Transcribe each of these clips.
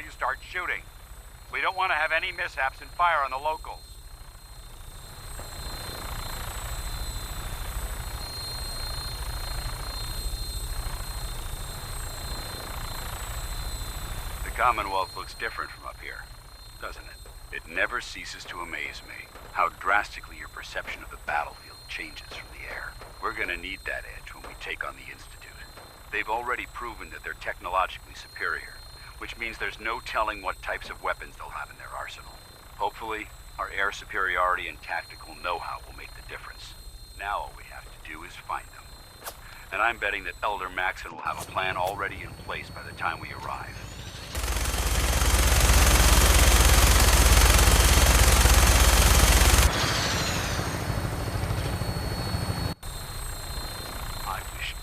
before you start shooting. We don't want to have any mishaps and fire on the locals. The Commonwealth looks different from up here, doesn't it? It never ceases to amaze me how drastically your perception of the battlefield changes from the air. We're gonna need that edge when we take on the Institute. They've already proven that they're technologically superior, which means there's no telling what types of weapons they'll have in their arsenal. Hopefully, our air superiority and tactical know-how will make the difference. Now all we have to do is find them. And I'm betting that Elder Maxon will have a plan already in place by the time we arrive.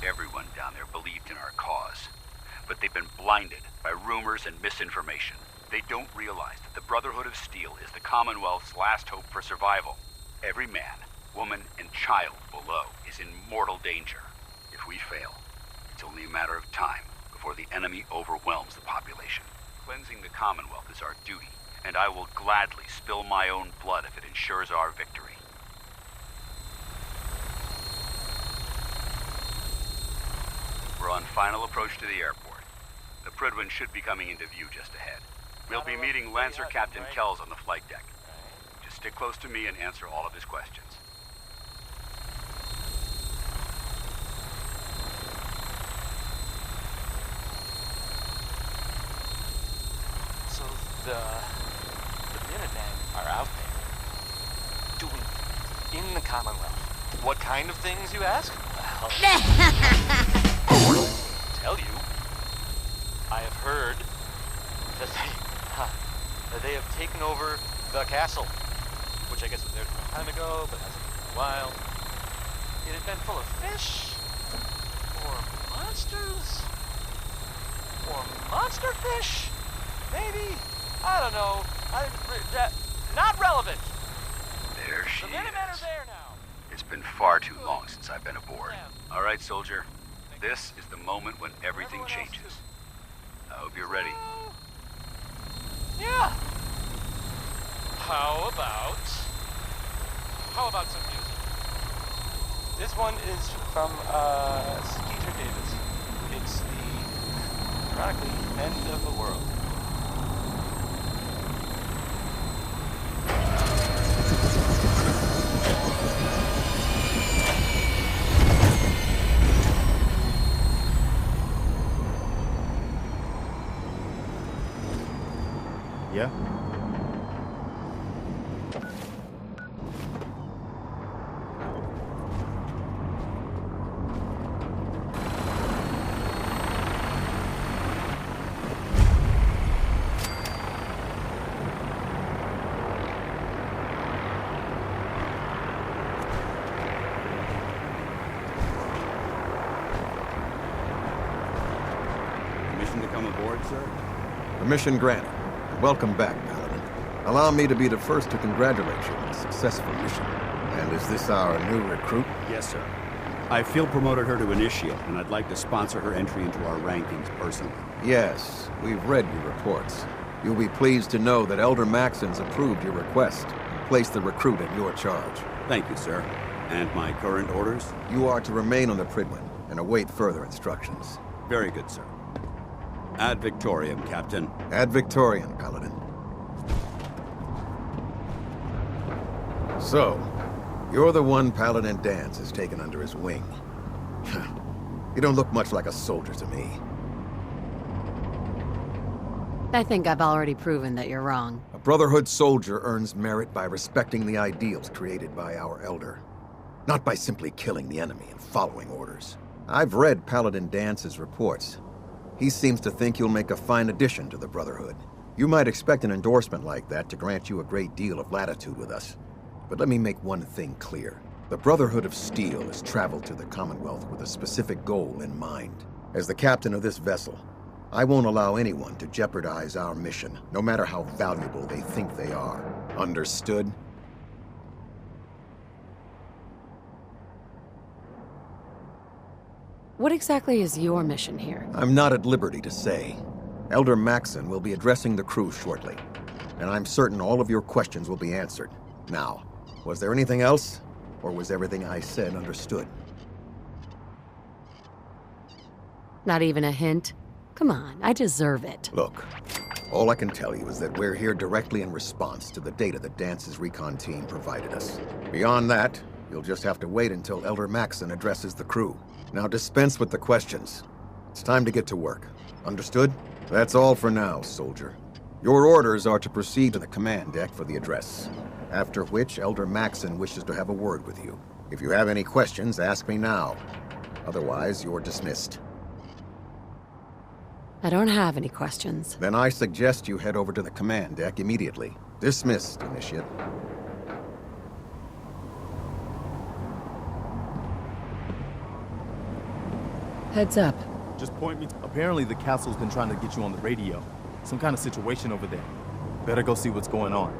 Everyone down there believed in our cause, but they've been blinded by rumors and misinformation. They don't realize that the Brotherhood of Steel is the Commonwealth's last hope for survival. Every man, woman, and child below is in mortal danger. If we fail, it's only a matter of time before the enemy overwhelms the population. Cleansing the Commonwealth is our duty, and I will gladly spill my own blood if it ensures our victory. We're on final approach to the airport. The Prydwen should be coming into view just ahead. We'll be meeting Lancer Captain Kells on the flight deck. Just stick close to me and answer all of his questions. So the Minutemen are out there, doing in the Commonwealth. What kind of things, you ask? Well... tell you. I have heard that they have taken over the castle, which I guess was theirs a long time ago, but hasn't been for a while. It had been full of fish, or monsters, or monster fish, maybe. I don't know. Not relevant. There she is. The Minutemen are there now. It's been far too long since I've been aboard. All right, soldier. This is the moment when everything changes. I hope you're ready. Yeah. How about some music? This one is from Skeeter Davis. It's the ironically end of the world. Yeah? Permission to come aboard, sir? Permission granted. Welcome back, Paladin. Allow me to be the first to congratulate you on a successful mission. And is this our new recruit? Yes, sir. I field promoted her to Initiate, and I'd like to sponsor her entry into our rankings personally. Yes, we've read your reports. You'll be pleased to know that Elder Maxon's approved your request and placed the recruit in your charge. Thank you, sir. And my current orders? You are to remain on the Prydwen and await further instructions. Very good, sir. Ad Victoriam, Captain. Ad Victoriam, Paladin. So, you're the one Paladin Danse has taken under his wing. You don't look much like a soldier to me. I think I've already proven that you're wrong. A Brotherhood soldier earns merit by respecting the ideals created by our Elder, not by simply killing the enemy and following orders. I've read Paladin Dance's reports. He seems to think you'll make a fine addition to the Brotherhood. You might expect an endorsement like that to grant you a great deal of latitude with us. But let me make one thing clear. The Brotherhood of Steel has traveled to the Commonwealth with a specific goal in mind. As the captain of this vessel, I won't allow anyone to jeopardize our mission, no matter how valuable they think they are. Understood? What exactly is your mission here? I'm not at liberty to say. Elder Maxon will be addressing the crew shortly, and I'm certain all of your questions will be answered. Now, was there anything else, or was everything I said understood? Not even a hint? Come on, I deserve it. Look, all I can tell you is that we're here directly in response to the data that Dance's recon team provided us. Beyond that, you'll just have to wait until Elder Maxon addresses the crew. Now dispense with the questions. It's time to get to work. Understood? That's all for now, soldier. Your orders are to proceed to the command deck for the address, after which Elder Maxon wishes to have a word with you. If you have any questions, ask me now. Otherwise, you're dismissed. I don't have any questions. Then I suggest you head over to the command deck immediately. Dismissed, Initiate. Heads up. Just point me. Apparently the castle's been trying to get you on the radio. Some kind of situation over there. Better go see what's going on.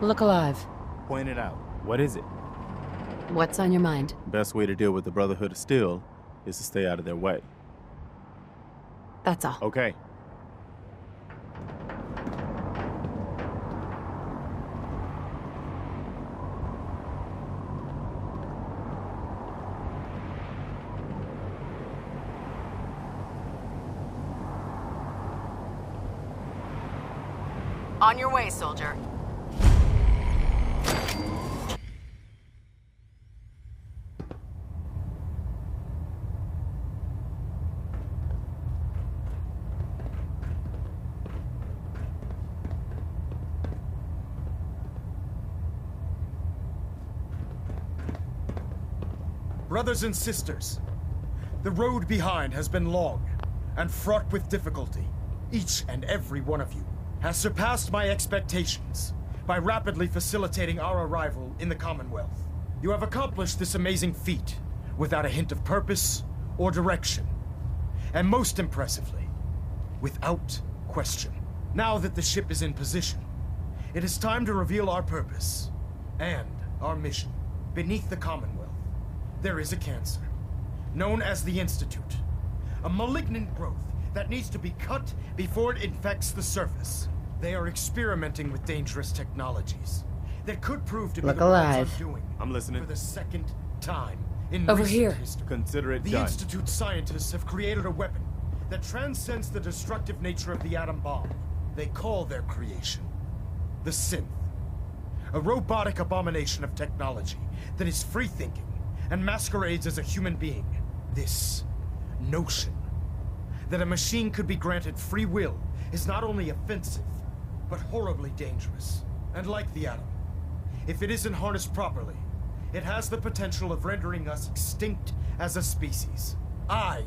Look alive. Point it out. What is it? What's on your mind? Best way to deal with the Brotherhood of Steel is to stay out of their way. That's all. Okay. On your way, soldier. Brothers and sisters, the road behind has been long and fraught with difficulty. Each and every one of you has surpassed my expectations by rapidly facilitating our arrival in the Commonwealth. You have accomplished this amazing feat without a hint of purpose or direction, and most impressively, without question. Now that the ship is in position, it is time to reveal our purpose and our mission. Beneath the Commonwealth, there is a cancer, known as the Institute, a malignant growth that needs to be cut before it infects the surface. They are experimenting with dangerous technologies that could prove to be Look the alive. ones undoing I'm listening. for the second time in Over recent here. history. Consider it The done. Institute scientists have created a weapon that transcends the destructive nature of the atom bomb. They call their creation the Synth, a robotic abomination of technology that is free-thinking and masquerades as a human being. This notion that a machine could be granted free will is not only offensive, but horribly dangerous. And like the atom, if it isn't harnessed properly, it has the potential of rendering us extinct as a species. I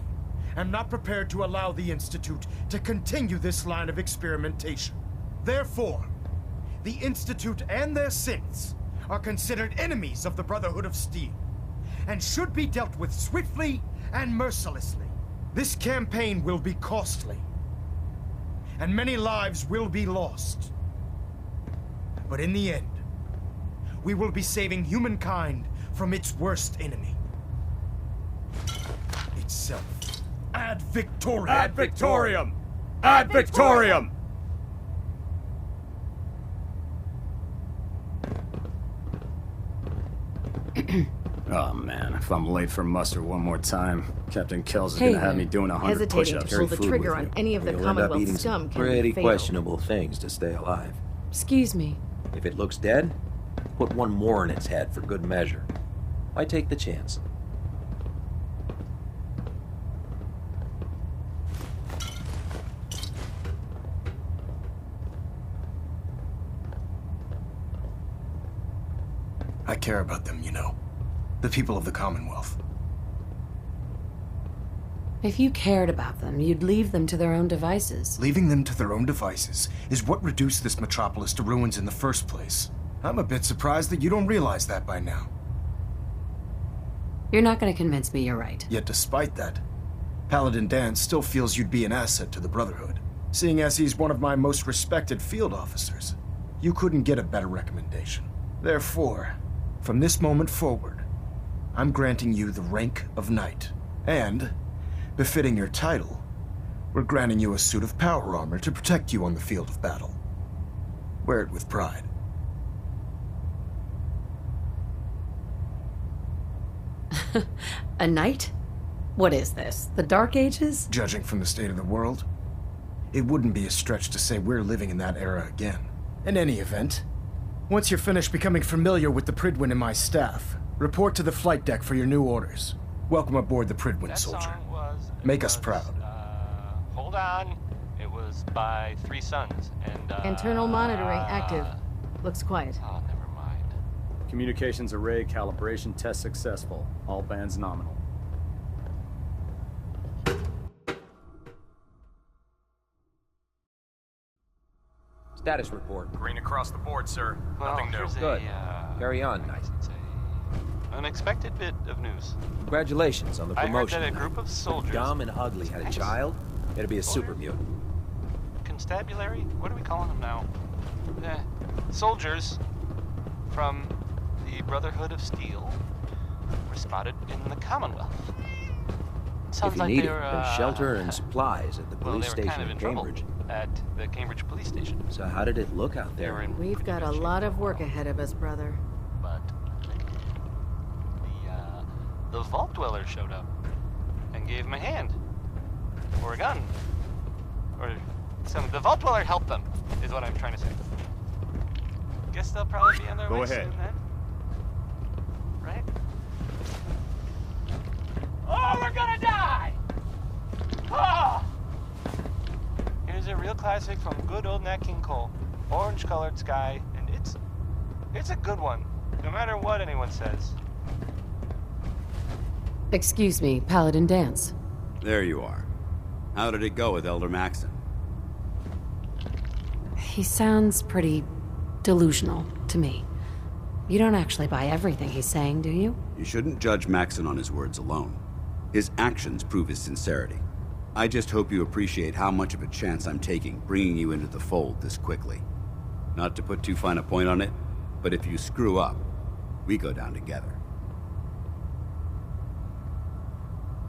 am not prepared to allow the Institute to continue this line of experimentation. Therefore, the Institute and their synths are considered enemies of the Brotherhood of Steel, and should be dealt with swiftly and mercilessly. This campaign will be costly, and many lives will be lost. But in the end, we will be saving humankind from its worst enemy. Itself. Ad Victoriam! Ad Victoriam! Ad Victoriam! Oh man, if I'm late for muster one more time, Captain Kells is Hey, gonna have me doing 100 Hesitating push-ups. to pull the trigger on any of the You'll end up Commonwealth eating scum some can pretty be fatal. questionable things to stay alive. Excuse me. If it looks dead, put one more in its head for good measure. Why take the chance? I care about them, you know. The people of the Commonwealth. If you cared about them, you'd leave them to their own devices. Leaving them to their own devices is what reduced this metropolis to ruins in the first place. I'm a bit surprised that you don't realize that by now. You're not going to convince me you're right. Yet despite that, Paladin Dan still feels you'd be an asset to the Brotherhood, seeing as he's one of my most respected field officers. You couldn't get a better recommendation. Therefore, from this moment forward, I'm granting you the rank of Knight, and, befitting your title, We're granting you a suit of power armor to protect you on the field of battle. Wear it with pride. A knight? What is this? The Dark Ages? Judging from the state of the world, it wouldn't be a stretch to say we're living in that era again. In any event, once you're finished becoming familiar with the Pridwin and my staff, report to the flight deck for your new orders. Welcome aboard the Pridwin, That soldier. song was... Make us proud. Hold on. It was by Three Sons, and, Internal monitoring active. Looks quiet. Oh, never mind. Communications array calibration test successful. All bands nominal. Status report. Green across the board, sir. Well, Nothing new. here's Good. a, Carry on. nice. It's a unexpected bit of news. Congratulations on the I heard promotion. that a group of soldiers... Dumb and ugly had a child. It'd be a super mutant. Constabulary? What are we calling them now? Soldiers from the Brotherhood of Steel were spotted in the Commonwealth. Sounds If you like need they it, were, there's shelter and supplies at the well, police they were station kind of in in trouble Cambridge. at the Cambridge police station. So how did it look out They were there? in We've got a lot of work ahead of us, brother. But the vault dweller showed up and gave him a hand, or a gun, or some. The vault dweller helped them, is what I'm trying to say. Guess they'll probably be on their Go way ahead. soon then, right? Oh, we're gonna die! Oh! Here's a real classic from good old Nat King Cole. Orange-colored sky, and it's a good one, no matter what anyone says. Excuse me, Paladin Dance. There you are. How did it go with Elder Maxon? He sounds pretty delusional to me. You don't actually buy everything he's saying, do you? You shouldn't judge Maxon on his words alone. His actions prove his sincerity. I just hope you appreciate how much of a chance I'm taking bringing you into the fold this quickly. Not to put too fine a point on it, but if you screw up, we go down together.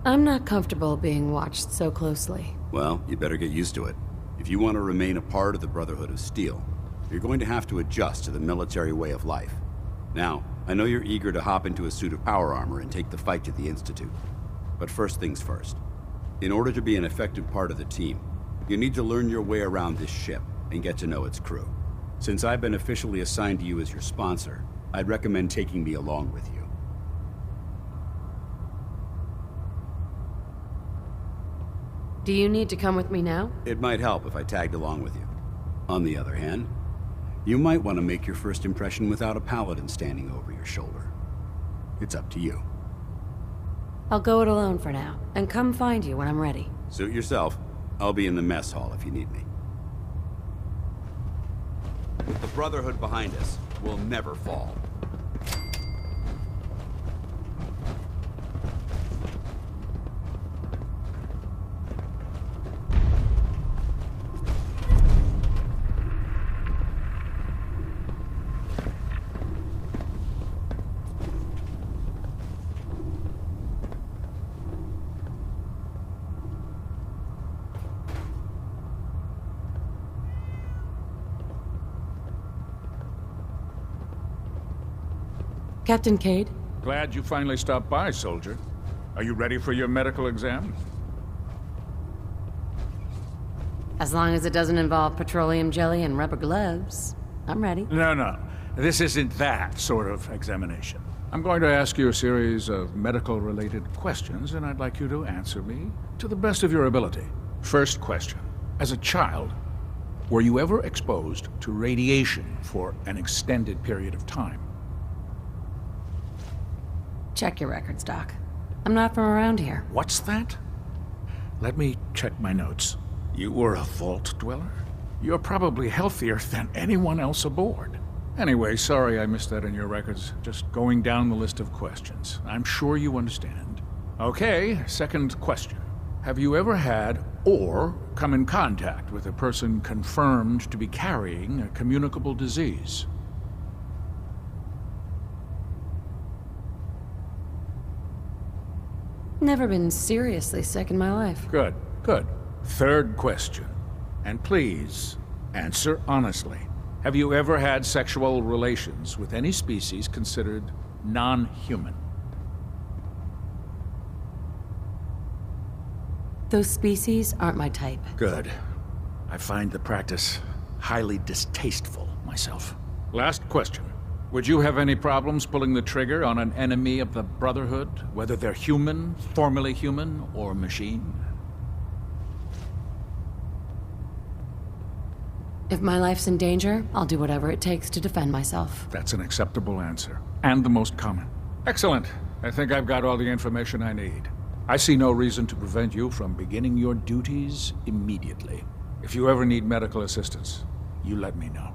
I'm not comfortable being watched so closely. Well, you better get used to it. If you want to remain a part of the Brotherhood of Steel, you're going to have to adjust to the military way of life. Now, I know you're eager to hop into a suit of power armor and take the fight to the Institute. But first things first. In order to be an effective part of the team, you need to learn your way around this ship and get to know its crew. Since I've been officially assigned to you as your sponsor, I'd recommend taking me along with you. Do you need to come with me now? It might help if I tagged along with you. On the other hand, you might want to make your first impression without a paladin standing over your shoulder. It's up to you. I'll go it alone for now, and come find you when I'm ready. Suit yourself. I'll be in the mess hall if you need me. With the Brotherhood behind us, we'll never fall. Captain Cade? Glad you finally stopped by, soldier. Are you ready for your medical exam? As long as it doesn't involve petroleum jelly and rubber gloves, I'm ready. No. This isn't that sort of examination. I'm going to ask you a series of medical-related questions, and I'd like you to answer me to the best of your ability. First question. As a child, were you ever exposed to radiation for an extended period of time? Check your records, Doc. I'm not from around here. What's that? Let me check my notes. You were a vault dweller? You're probably healthier than anyone else aboard. Anyway, sorry I missed that in your records. Just going down the list of questions. I'm sure you understand. Okay, second question. Have you ever had or come in contact with a person confirmed to be carrying a communicable disease? Never been seriously sick in my life. Good. Third question. And please, answer honestly. Have you ever had sexual relations with any species considered non-human? Those species aren't my type. Good. I find the practice highly distasteful myself. Last question. Would you have any problems pulling the trigger on an enemy of the Brotherhood, whether they're human, formerly human, or machine? If my life's in danger, I'll do whatever it takes to defend myself. That's an acceptable answer, and the most common. Excellent. I think I've got all the information I need. I see no reason to prevent you from beginning your duties immediately. If you ever need medical assistance, you let me know.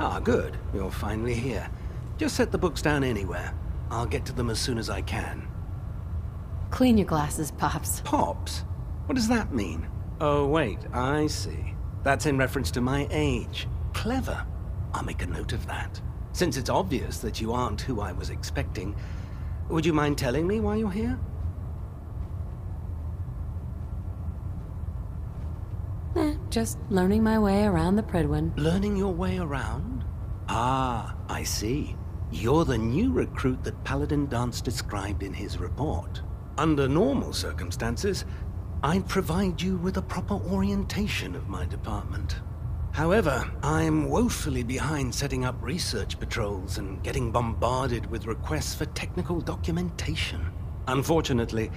Ah, good. You're finally here. Just set the books down anywhere. I'll get to them as soon as I can. Clean your glasses, Pops. Pops? What does that mean? Oh, wait, I see. That's in reference to my age. Clever. I'll make a note of that. Since it's obvious that you aren't who I was expecting, would you mind telling me why you're here? Just learning my way around the Prydwen. Learning your way around? Ah, I see. You're the new recruit that Paladin Dance described in his report. Under normal circumstances, I'd provide you with a proper orientation of my department. However, I'm woefully behind setting up research patrols and getting bombarded with requests for technical documentation. Unfortunately,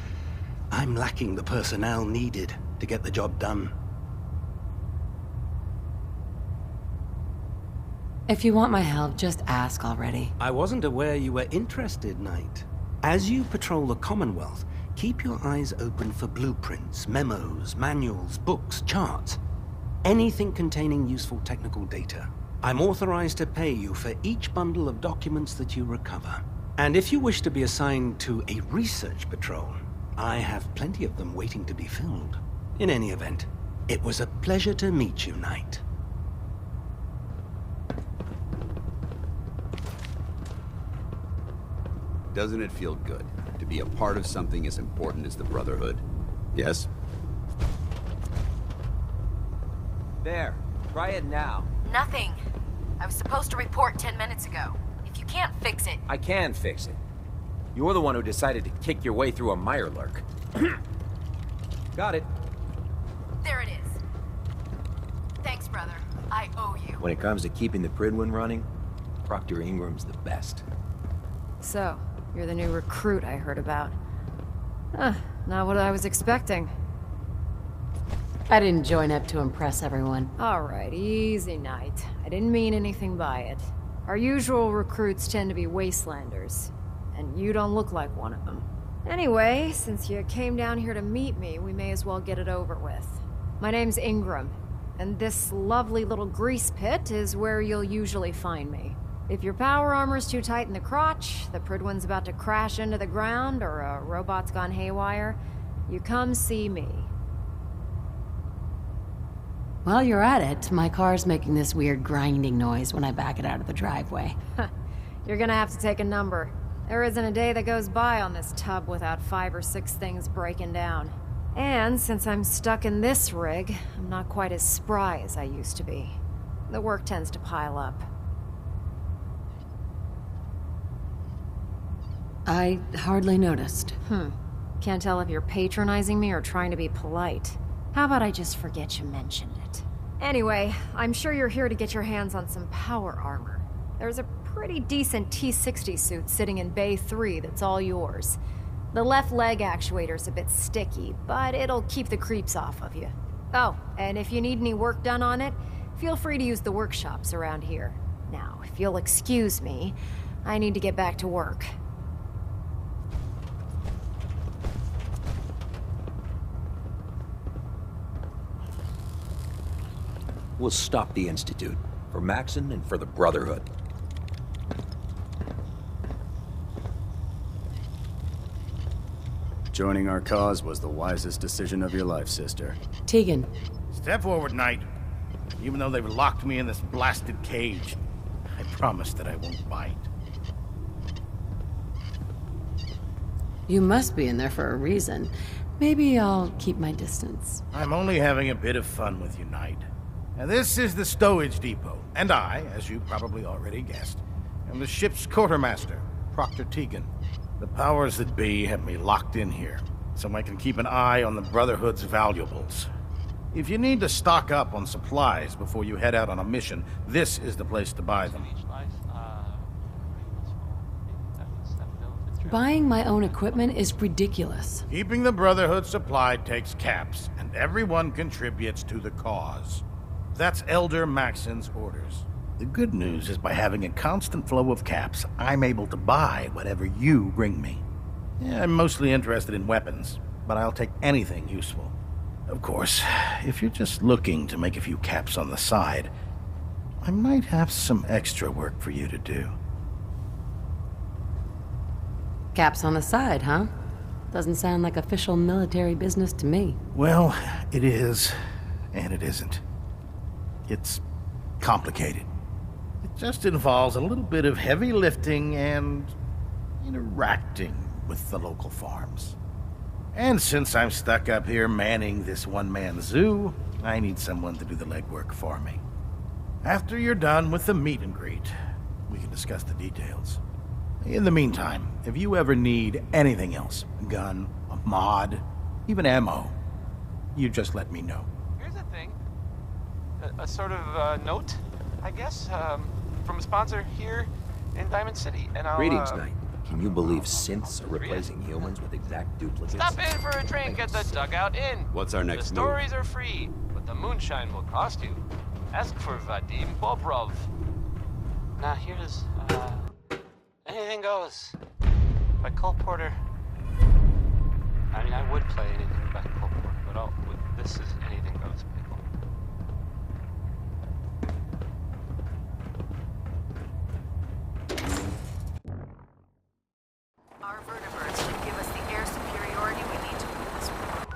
I'm lacking the personnel needed to get the job done. If you want my help, just ask already. I wasn't aware you were interested, Knight. As you patrol the Commonwealth, keep your eyes open for blueprints, memos, manuals, books, charts. Anything containing useful technical data. I'm authorized to pay you for each bundle of documents that you recover. And if you wish to be assigned to a research patrol, I have plenty of them waiting to be filled. In any event, it was a pleasure to meet you, Knight. Doesn't it feel good to be a part of something as important as the Brotherhood? Yes? There. Try it now. Nothing. I was supposed to report 10 minutes ago. If you can't fix it... I can fix it. You're the one who decided to kick your way through a Mirelurk. Got it. There it is. Thanks, brother. I owe you. When it comes to keeping the Prydwen running, Proctor Ingram's the best. So, you're the new recruit I heard about. Not what I was expecting. I didn't join up to impress everyone. Alright, easy, Knight. I didn't mean anything by it. Our usual recruits tend to be wastelanders, and you don't look like one of them. Anyway, since you came down here to meet me, we may as well get it over with. My name's Ingram, and this lovely little grease pit is where you'll usually find me. If your power armor's too tight in the crotch, the Prydwen's about to crash into the ground, or a robot's gone haywire, you come see me. While you're at it, my car's making this weird grinding noise when I back it out of the driveway. You're gonna have to take a number. There isn't a day that goes by on this tub without 5 or 6 things breaking down. And since I'm stuck in this rig, I'm not quite as spry as I used to be. The work tends to pile up. I hardly noticed. Can't tell if you're patronizing me or trying to be polite. How about I just forget you mentioned it? Anyway, I'm sure you're here to get your hands on some power armor. There's a pretty decent T-60 suit sitting in Bay 3 that's all yours. The left leg actuator's a bit sticky, but it'll keep the creeps off of you. Oh, and if you need any work done on it, feel free to use the workshops around here. Now, if you'll excuse me, I need to get back to work. We'll stop the Institute. For Maxon and for the Brotherhood. Joining our cause was the wisest decision of your life, sister. Tegan. Step forward, Knight. Even though they've locked me in this blasted cage, I promise that I won't bite. You must be in there for a reason. Maybe I'll keep my distance. I'm only having a bit of fun with you, Knight. And this is the stowage depot, and I, as you probably already guessed, am the ship's quartermaster, Proctor Tegan. The powers that be have me locked in here, so I can keep an eye on the Brotherhood's valuables. If you need to stock up on supplies before you head out on a mission, this is the place to buy them. Buying my own equipment is ridiculous. Keeping the Brotherhood supplied takes caps, and everyone contributes to the cause. That's Elder Maxon's orders. The good news is by having a constant flow of caps, I'm able to buy whatever you bring me. Yeah, I'm mostly interested in weapons, but I'll take anything useful. Of course, if you're just looking to make a few caps on the side, I might have some extra work for you to do. Caps on the side, huh? Doesn't sound like official military business to me. Well, it is, and it isn't. It's complicated. It just involves a little bit of heavy lifting and interacting with the local farms. And since I'm stuck up here manning this one-man zoo, I need someone to do the legwork for me. After you're done with the meet and greet, we can discuss the details. In the meantime, if you ever need anything else, a gun, a mod, even ammo, you just let me know. Here's the thing. A sort of note, I guess, from a sponsor here in Diamond City. And I'll, Greetings, Knight. Can you believe synths are replacing humans with exact duplicates? Stop in for a drink at the Dugout Inn. What's our next The stories are free, but the moonshine will cost you. Ask for Vadim Bobrov. Now here's, Anything Goes by Cole Porter. I mean, I would play anything by Cole Porter, but this is Anything Goes by Cole. Our vertebrates should give us the air superiority we need to move this world.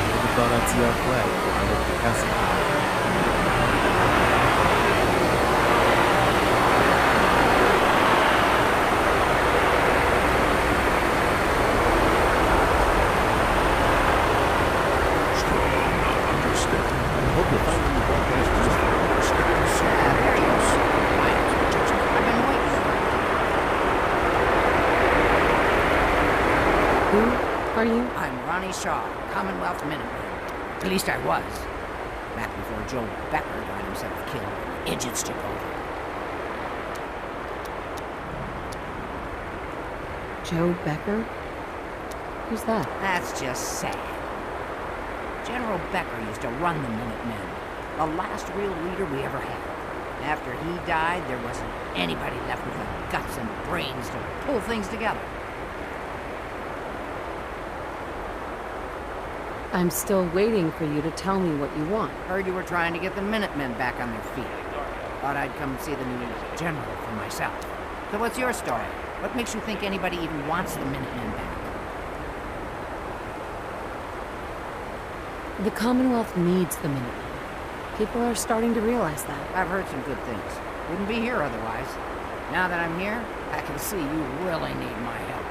Never thought I'd see our flag flying over the castle. Are you? I'm Ronnie Shaw, Commonwealth Minuteman. At least I was. Back before Joe Becker got himself killed and idiots took over. Joe Becker? Who's that? That's just sad. General Becker used to run the Minutemen. The last real leader we ever had. After he died, there wasn't anybody left with the guts and brains to pull things together. I'm still waiting for you to tell me what you want. Heard you were trying to get the Minutemen back on their feet. Thought I'd come see the new general for myself. So what's your story? What makes you think anybody even wants the Minutemen back? The Commonwealth needs the Minutemen. People are starting to realize that. I've heard some good things. Wouldn't be here otherwise. Now that I'm here, I can see you really need my help.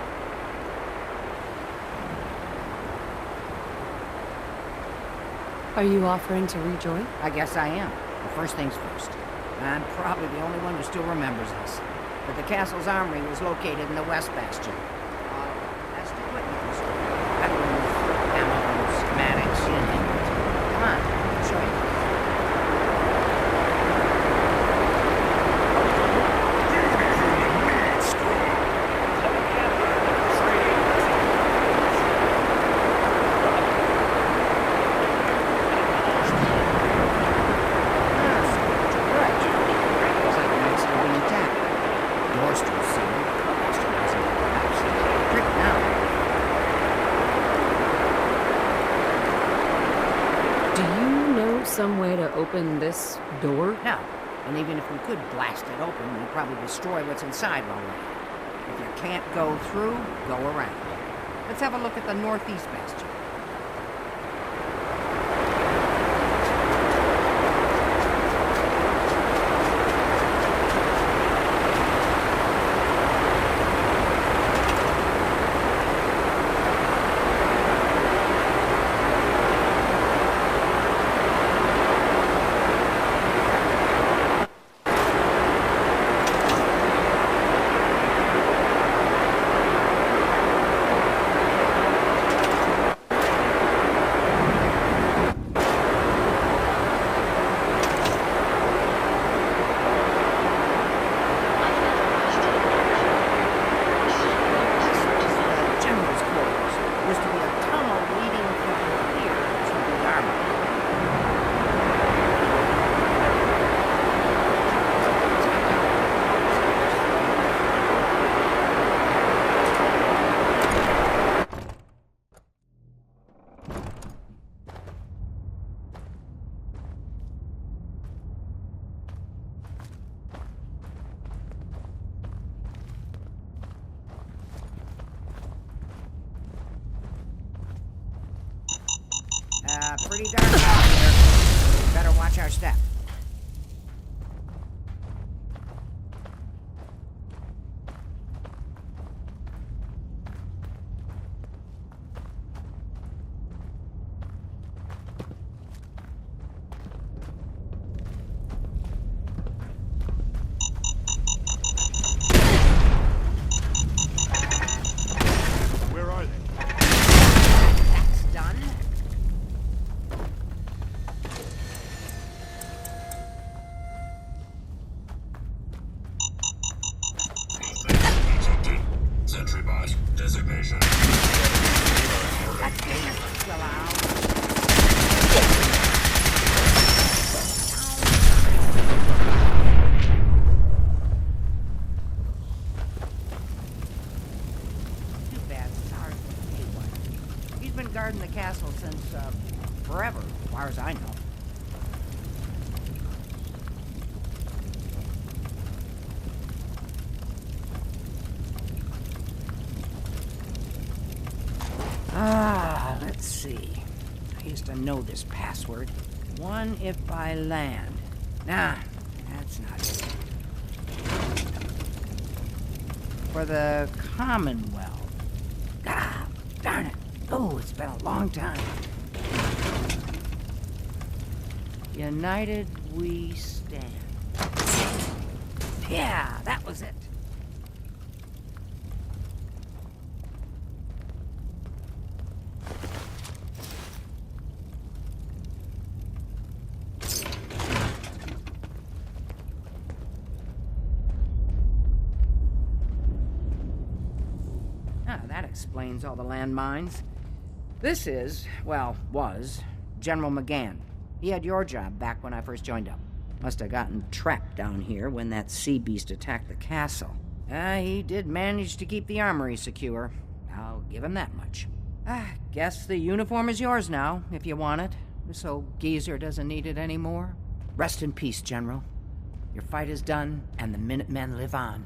Are you offering to rejoin? I guess I am. But first things first. I'm probably the only one who still remembers this. But the castle's armory was located in the West Bastion. That's the witness. Weapons, ammo, schematics, you name it. Come on, I'll show you. Some way to open this door? No, And even if we could blast it open, we'd probably destroy what's inside while we're at it. If you can't go through, go around. Let's have a look at the northeast bastion. Pretty dark out here. Better watch our step. Where are they? That's done. Sentry bot designation. Too bad Stars one. He's been guarding the castle since, forever, as far as I know. Let's see. I used to know this password. One if by land. Nah, that's not it. For the Commonwealth. Ah, darn it. Oh, it's been a long time. United we stand. Yeah, that was it. That explains all the landmines. This is, well, was, General McGann. He had your job back when I first joined up. Must have gotten trapped down here when that sea beast attacked the castle. He did manage to keep the armory secure. I'll give him that much. Guess the uniform is yours now, if you want it. So Geezer doesn't need it anymore. Rest in peace, General. Your fight is done, and the Minutemen live on.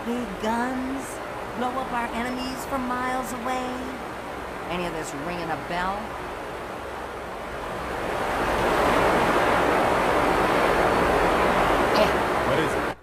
Big guns? Blow up our enemies from miles away? Any of this ringing a bell? What is it?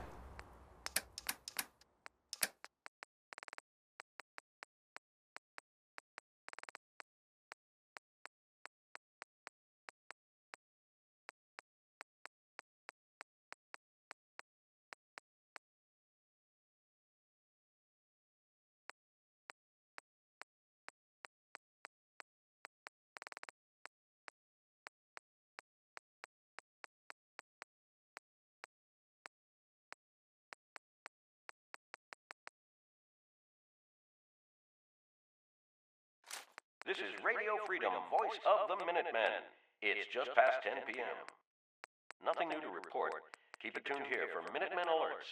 This is Radio Freedom, voice of the Minutemen. It's just past 10 p.m. Nothing new to report. Keep it tuned here for Minutemen alerts.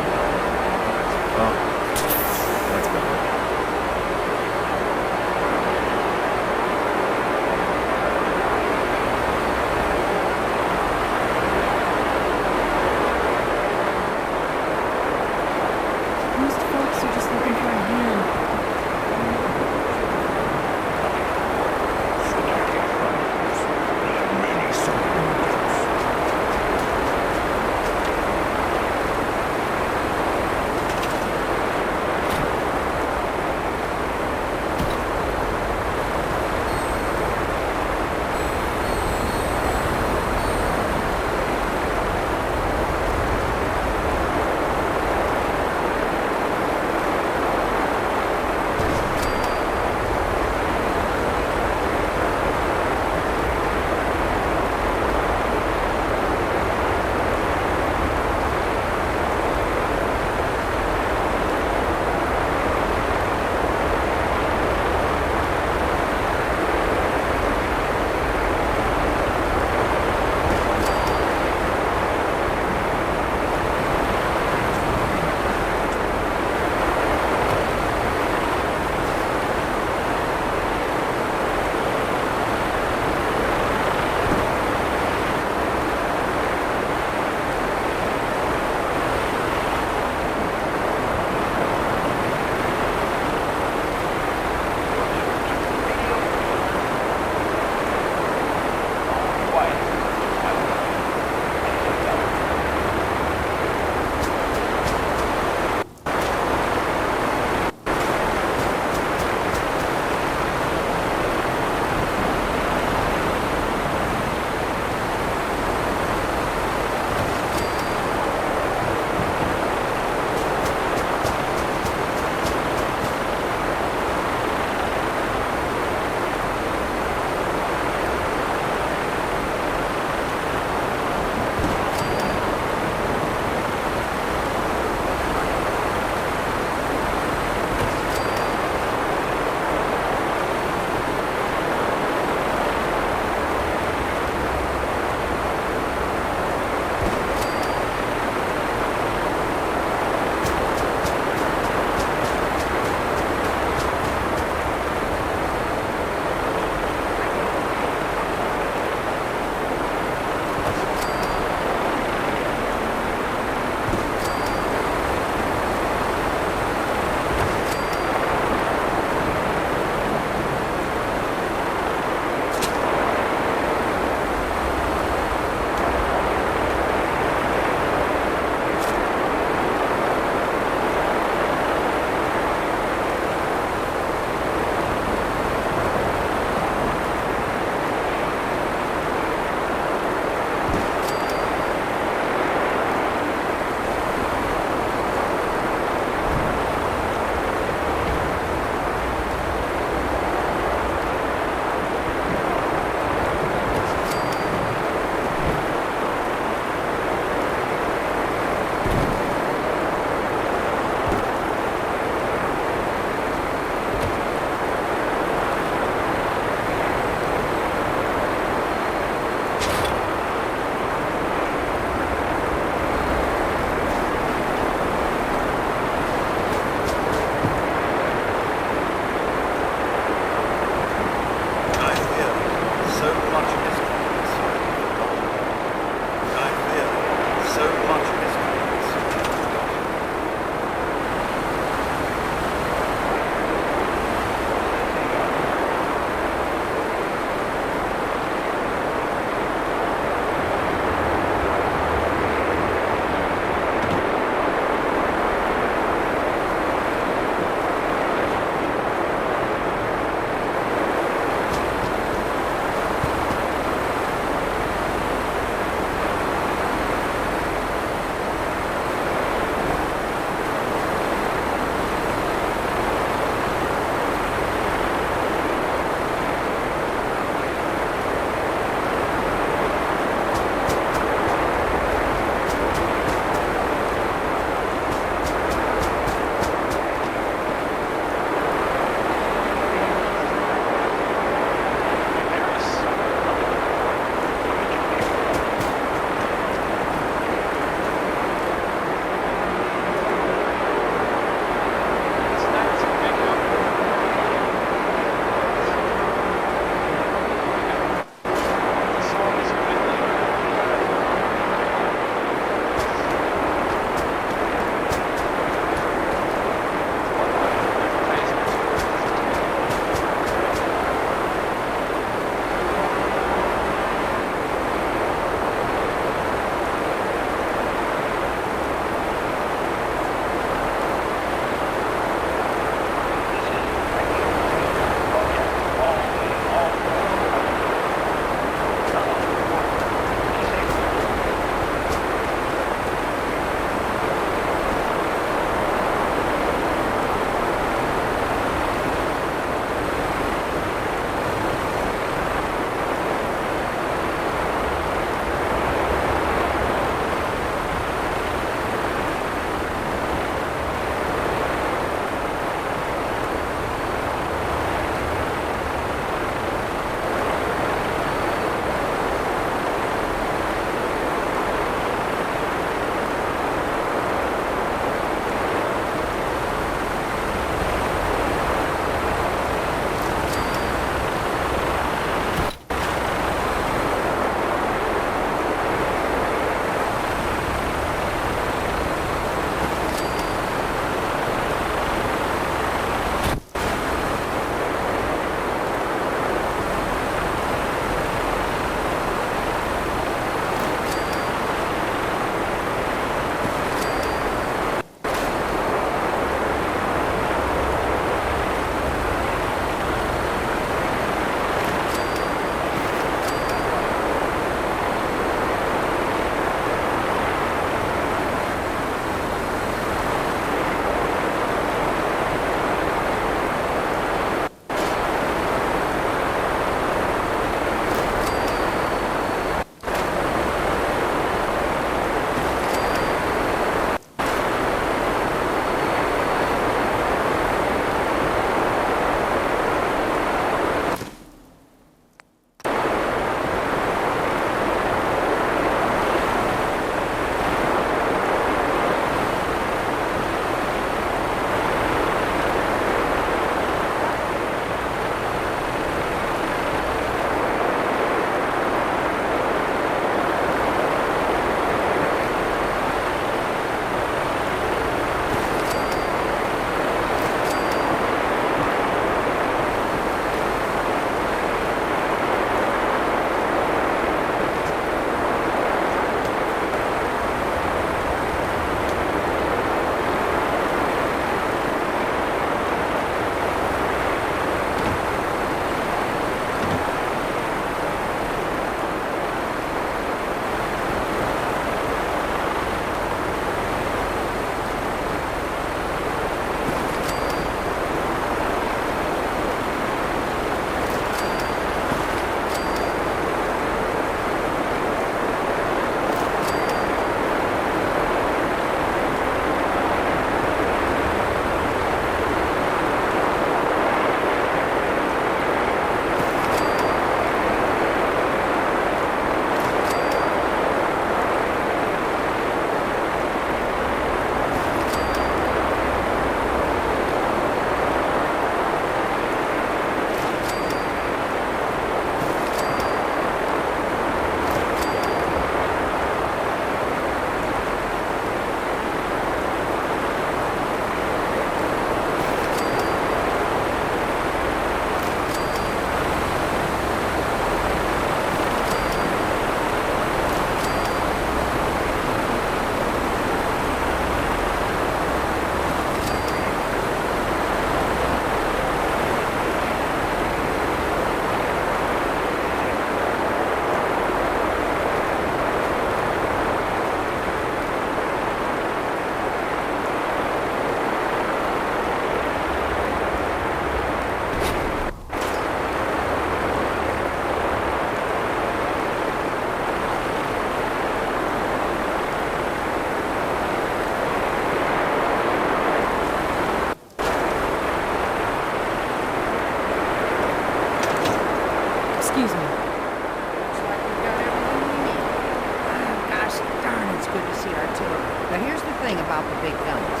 to you. Now here's the thing about the big guns.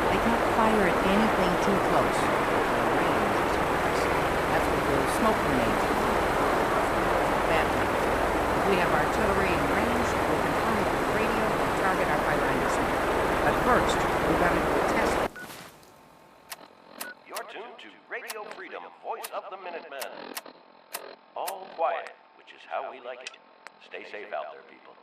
They can't fire at anything too close. The range is impressive. That's what the smoke grenades are for. Bad times. If we have artillery in range, we'll confirm it with the radio and target our fire under smoke. But first, we've got to do a test. You're tuned to Radio Freedom, voice of the Minutemen. All quiet, which is how we like it. Stay safe out there, people.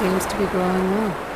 Seems to be growing well.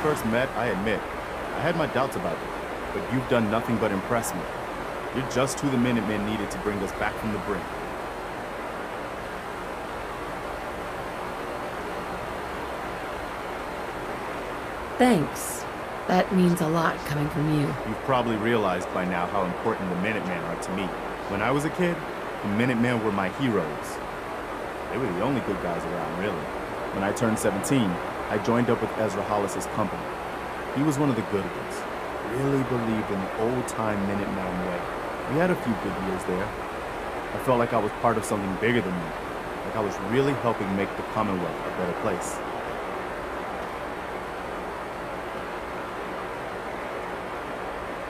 first met, I admit, I had my doubts about you, but you've done nothing but impress me. You're just who the Minutemen needed to bring us back from the brink. Thanks. That means a lot coming from you. You've probably realized by now how important the Minutemen are to me. When I was a kid, the Minutemen were my heroes. They were the only good guys around, really. When I turned 17, I joined up with Ezra Hollis's company. He was one of the good ones. Really believed in the old-time Minuteman way. We had a few good years there. I felt like I was part of something bigger than me. Like I was really helping make the Commonwealth a better place.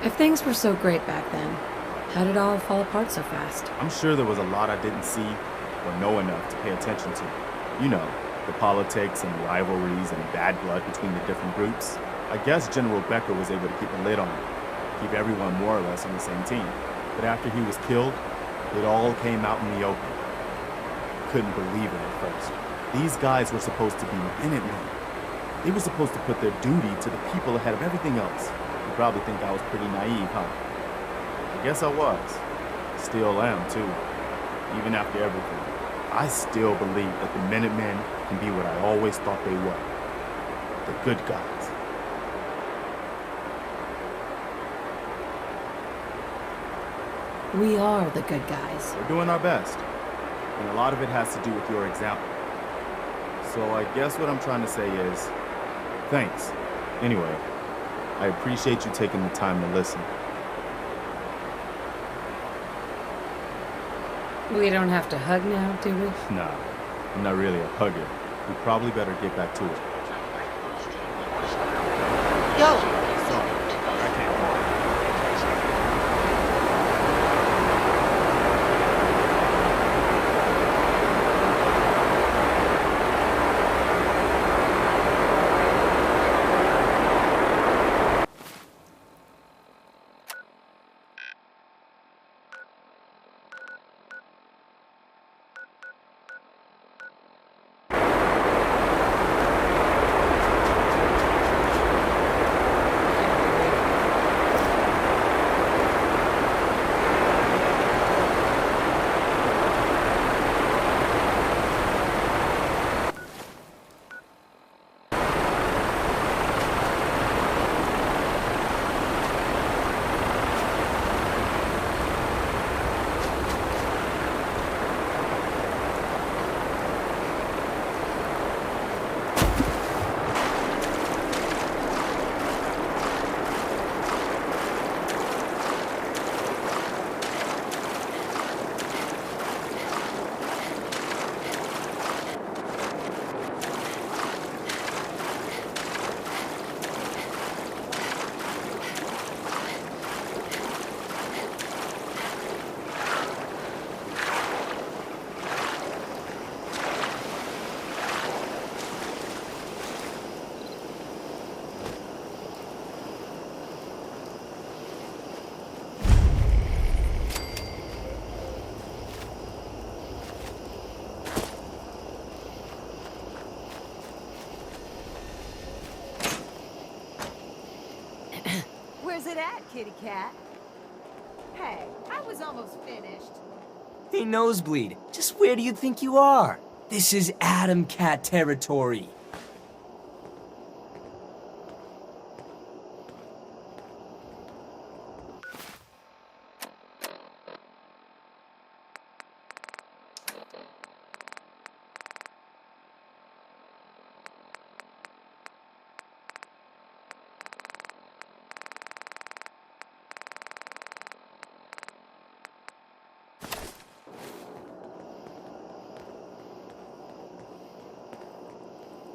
If things were so great back then, how did it all fall apart so fast? I'm sure there was a lot I didn't see or know enough to pay attention to. You know, the politics and rivalries and bad blood between the different groups. I guess General Becker was able to keep a lid on it, keep everyone more or less on the same team. But after he was killed, it all came out in the open. couldn't believe it at first. These guys were supposed to be Minutemen. They were supposed to put their duty to the people ahead of everything else. You probably think I was pretty naive, huh? I guess I was. Still am, too. Even after everything, I still believe that the Minutemen can be what I always thought they were. The good guys. We are the good guys. We're doing our best. And a lot of it has to do with your example. So I guess what I'm trying to say is, thanks. Anyway, I appreciate you taking the time to listen. We don't have to hug now, do we? Nah, I'm not really a hugger. We probably better get back to it. Yo! Where's it at, kitty cat? Hey, I was almost finished. Hey, Nosebleed, just where do you think you are? This is Atom Cat territory.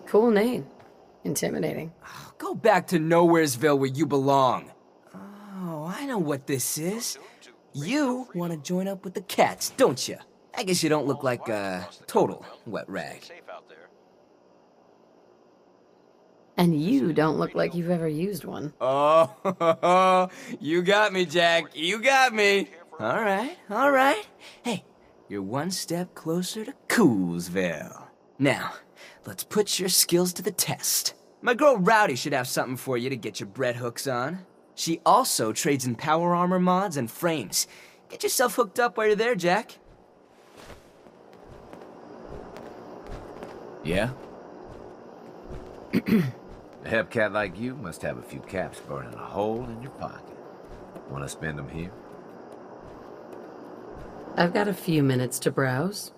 Cool name. Intimidating. Go back to Nowheresville where you belong. Oh, I know what this is. You want to join up with the cats, don't you? I guess you don't look like a total wet rag. And you don't look like you've ever used one. Oh, you got me, Jack. You got me. All right, all right. Hey, you're one step closer to Coolsville. Now, let's put your skills to the test. My girl Rowdy should have something for you to get your bread hooks on. She also trades in power armor mods and frames. Get yourself hooked up while you're there, Jack. Yeah? A Hepcat like you must have a few caps burning a hole in your pocket. Want to spend them here? I've got a few minutes to browse.